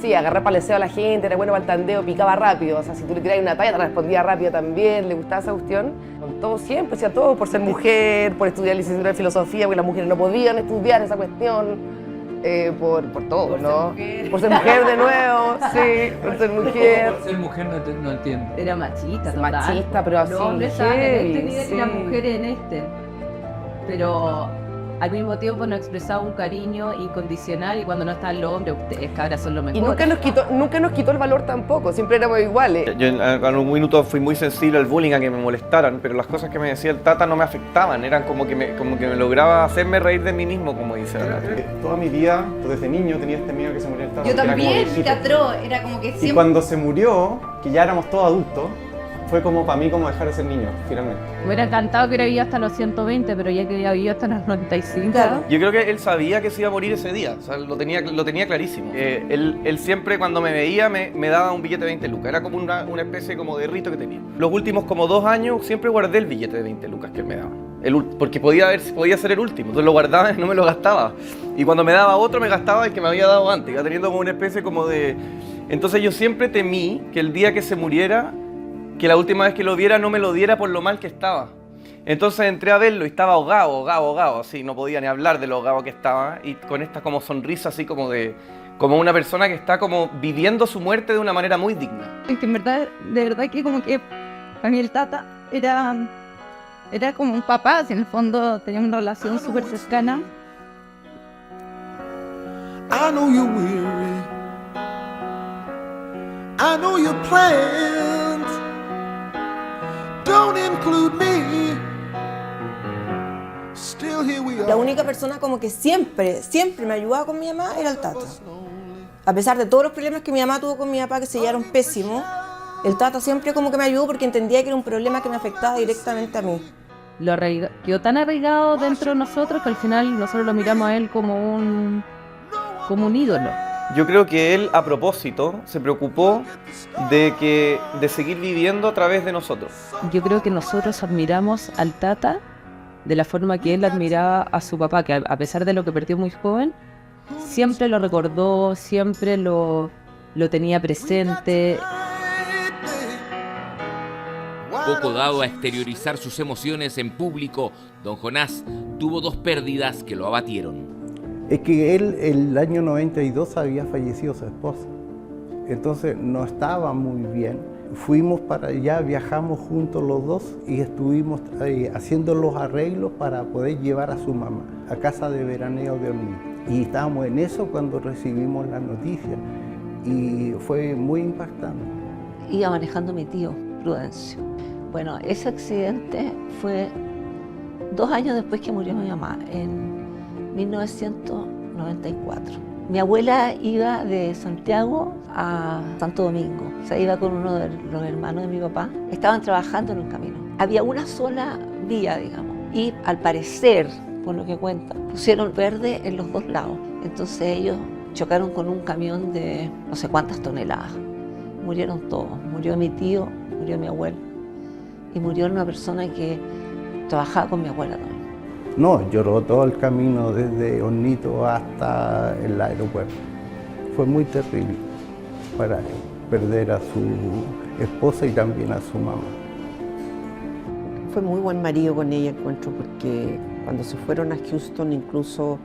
Sí, agarrar paleseo a la gente, era bueno para el tandeo, picaba rápido. O sea, si tú le tiras una talla, te respondía rápido también, le gustaba esa cuestión. Con todo siempre, hacía todo por ser mujer, por estudiar licenciatura de filosofía, porque las mujeres no podían estudiar esa cuestión. Por todo, por ¿no? Por ser mujer de nuevo, sí, por ser mujer. Por ser mujer no entiendo. Era machista, total. Machista, pero así. Los hombres estaban en este nivel y las mujeres en este. Pero al mismo tiempo nos expresaba un cariño incondicional y cuando no estaban los hombres, ustedes cabras son lo mejor. Y nunca nos quitó el valor tampoco, siempre éramos iguales. Yo en un minuto fui muy sensible al bullying, a que me molestaran, pero las cosas que me decía el Tata no me afectaban, eran como que me lograba hacerme reír de mí mismo, como dice la Tata. Toda mi vida, desde niño, tenía este miedo que se muriera el Tata. Yo también, teatro, era como que siempre... Y cuando se murió, que ya éramos todos adultos, fue como para mí como dejar de ser niño, finalmente. Me hubiera encantado que hubiera vivido hasta los 120, pero ya que había vivido hasta los 95. Claro. Yo creo que él sabía que se iba a morir ese día, o sea, lo tenía clarísimo. Él siempre cuando me veía me daba un billete de 20 lucas, era como una especie como de rito que tenía. Los últimos como 2 años siempre guardé el billete de 20 lucas que él me daba, porque podía ser el último, entonces lo guardaba y no me lo gastaba. Y cuando me daba otro me gastaba el que me había dado antes, iba teniendo como una especie como de... Entonces yo siempre temí que el día que se muriera, que la última vez que lo viera no me lo diera por lo mal que estaba. Entonces entré a verlo y estaba ahogado, así, no podía ni hablar de lo ahogado que estaba, y con esta como sonrisa así como una persona que está como viviendo su muerte de una manera muy digna. Es que en verdad, de verdad que como que para mí el Tata era como un papá, así en el fondo tenía una relación súper cercana. I know you're weary, I know your plans don't include me. Still here we are. La única persona como que siempre me ayudaba con mi mamá era el Tata. A pesar de todos los problemas que mi mamá tuvo con mi papá, que se llevaron pésimos, el Tata siempre como que me ayudó porque entendía que era un problema que me afectaba directamente a mí. Quedó tan arraigado dentro de nosotros que al final nosotros lo miramos a él como un ídolo. Yo creo que él, a propósito, se preocupó de seguir viviendo a través de nosotros. Yo creo que nosotros admiramos al Tata de la forma que él admiraba a su papá, que a pesar de lo que perdió muy joven, siempre lo recordó, siempre lo tenía presente. Poco dado a exteriorizar sus emociones en público, don Jonás tuvo 2 pérdidas que lo abatieron. Es que él, el año 92, había fallecido su esposa. Entonces no estaba muy bien. Fuimos para allá, viajamos juntos los dos y estuvimos haciendo los arreglos para poder llevar a su mamá a casa de veraneo de Hornito. Y estábamos en eso cuando recibimos la noticia y fue muy impactante. Iba manejando mi tío, Prudencio. Bueno, ese accidente fue 2 años después que murió mi mamá, en 1994. Mi abuela iba de Santiago a Santo Domingo, o sea, iba con uno de los hermanos de mi papá. Estaban trabajando en un camino. Había una sola vía, digamos, y al parecer, por lo que cuentan, pusieron verde en los 2 lados. Entonces ellos chocaron con un camión de no sé cuántas toneladas. Murieron todos. Murió mi tío, murió mi abuelo y murió una persona que trabajaba con mi abuela también. No, lloró todo el camino desde Hornito hasta el aeropuerto. Fue muy terrible para él, perder a su esposa y también a su mamá. Fue muy buen marido con ella, encuentro, porque cuando se fueron a Houston, incluso,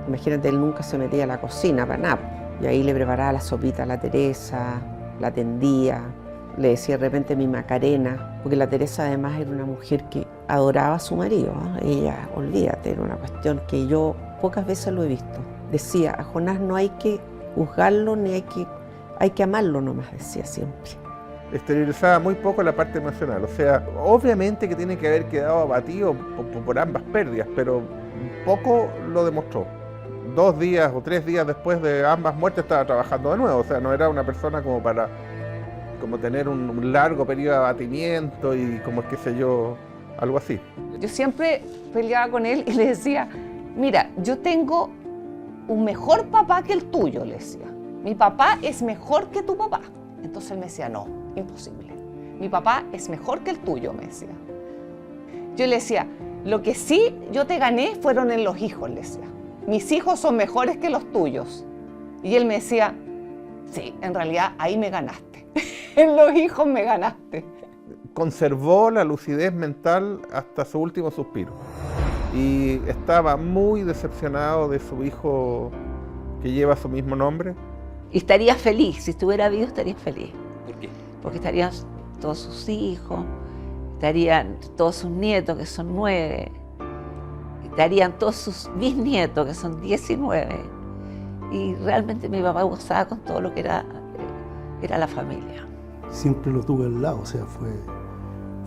imagínate, él nunca se metía a la cocina para nada. Y ahí le preparaba la sopita a la Teresa, la atendía, le decía de repente mi Macarena, porque la Teresa además era una mujer que adoraba a su marido, ¿eh? Ella, olvídate, era una cuestión que yo pocas veces lo he visto. Decía, a Jonás no hay que juzgarlo, ni hay que amarlo nomás, decía siempre. Exteriorizaba muy poco la parte emocional, o sea, obviamente que tiene que haber quedado abatido por ambas pérdidas, pero poco lo demostró. 2 días o 3 días después de ambas muertes estaba trabajando de nuevo, o sea, no era una persona como para tener un largo periodo de abatimiento y como qué sé yo, algo así. Yo siempre peleaba con él y le decía, mira, yo tengo un mejor papá que el tuyo, le decía. Mi papá es mejor que tu papá. Entonces él me decía, no, imposible. Mi papá es mejor que el tuyo, me decía. Yo le decía, lo que sí yo te gané fueron en los hijos, le decía. Mis hijos son mejores que los tuyos. Y él me decía, sí, en realidad ahí me ganaste. En los hijos me ganaste. Conservó la lucidez mental hasta su último suspiro. Y estaba muy decepcionado de su hijo que lleva su mismo nombre. Y estaría feliz, si estuviera vivo estaría feliz. ¿Por qué? Porque estarían todos sus hijos, estarían todos sus nietos, que son 9. estarían todos sus bisnietos, que son 19, y realmente mi papá gozaba con todo lo que era la familia. Siempre lo tuve al lado, o sea, fue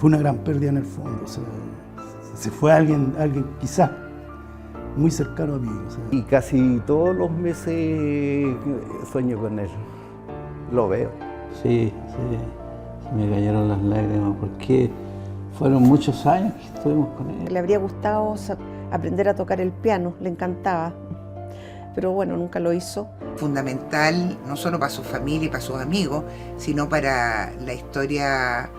una gran pérdida en el fondo, o sea, se fue alguien quizás muy cercano a mí. O sea. Y casi todos los meses sueño con él, lo veo. Sí, me cayeron las lágrimas porque fueron muchos años que estuvimos con él. Le habría gustado aprender a tocar el piano, le encantaba, pero bueno, nunca lo hizo. Fundamental no solo para su familia y para sus amigos, sino para la historia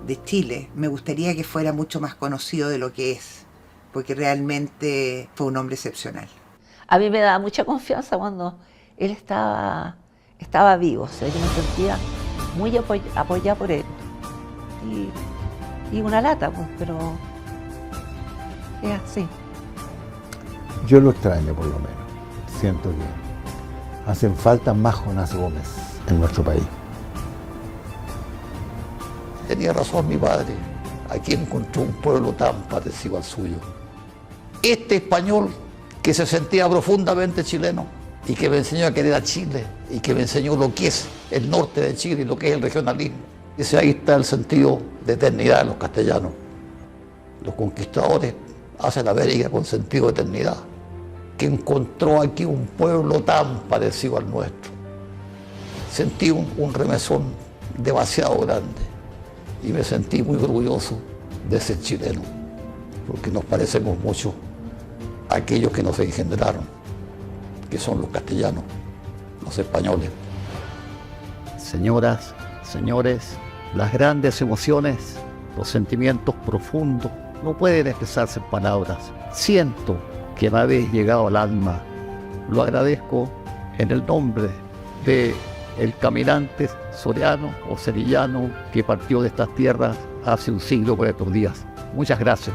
de Chile. Me gustaría que fuera mucho más conocido de lo que es, porque realmente fue un hombre excepcional. A mí me daba mucha confianza cuando él estaba vivo, o sea, yo me sentía muy apoyada por él. Y una lata, pues, pero es así. Yo lo extraño, por lo menos. Siento que hacen falta más Jonás Gómez en nuestro país. Tenía razón mi padre, aquí encontró un pueblo tan parecido al suyo. Este español que se sentía profundamente chileno y que me enseñó a querer a Chile y que me enseñó lo que es el norte de Chile y lo que es el regionalismo. Ese ahí está el sentido de eternidad de los castellanos. Los conquistadores hacen América con sentido de eternidad, que encontró aquí un pueblo tan parecido al nuestro. Sentí un remesón demasiado grande y me sentí muy orgulloso de ser chileno, porque nos parecemos mucho a aquellos que nos engendraron, que son los castellanos, los españoles. Señoras, señores, las grandes emociones, los sentimientos profundos no pueden expresarse en palabras. Siento que me habéis llegado al alma. Lo agradezco en el nombre de el caminante soriano o sevillano que partió de estas tierras hace un siglo por estos días. Muchas gracias.